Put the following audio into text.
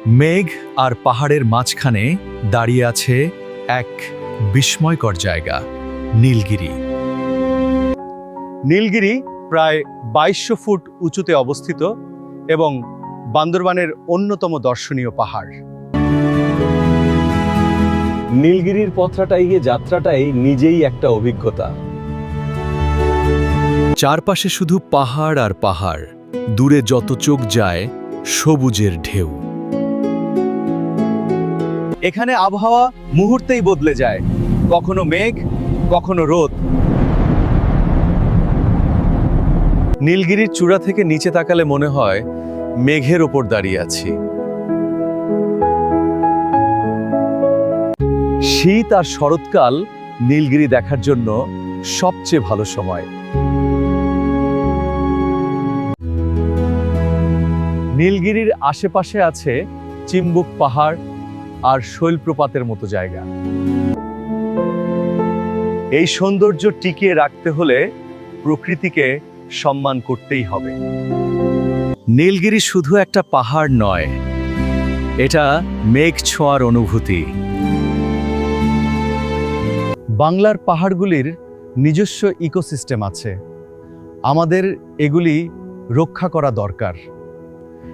মেঘ আর পাহাড়ের মাঝখানে দাঁড়িয়ে আছে এক বিস্ময়কর জায়গা, নীলগিরি। নীলগিরি প্রায় 2200 ফুট উঁচুতে অবস্থিত এবং বান্দরবানের অন্যতম দর্শনীয় পাহাড়। নীলগিরির পথটাই যাত্রাটাই নিজেই একটা অভিজ্ঞতা। চারপাশে শুধু পাহাড় আর পাহাড়, দূরে যত চোখ যায় সবুজের ঢেউ। এখানে আবহাওয়া মুহূর্তেই বদলে যায়, কখনো মেঘ, কখনো রোদ। নীলগিরির চূড়া থেকে নিচে তাকালে মনে হয় মেঘের ওপর দাঁড়িয়ে আছি। শীত আর শরৎকাল নীলগিরি দেখার জন্য সবচেয়ে ভালো সময়। নীলগিরির আশেপাশে আছে চিম্বুক পাহাড় আর শৈলপ্রপাতের মতো জায়গা। এই সৌন্দর্য টিকিয়ে রাখতে হলে প্রকৃতিকে সম্মান করতেই হবে। নীলগিরি শুধু একটা পাহাড় নয়, এটা মেঘ ছোঁয়ার অনুভূতি। বাংলার পাহাড়গুলির নিজস্ব ইকোসিস্টেম আছে, আমাদের এগুলি রক্ষা করা দরকার।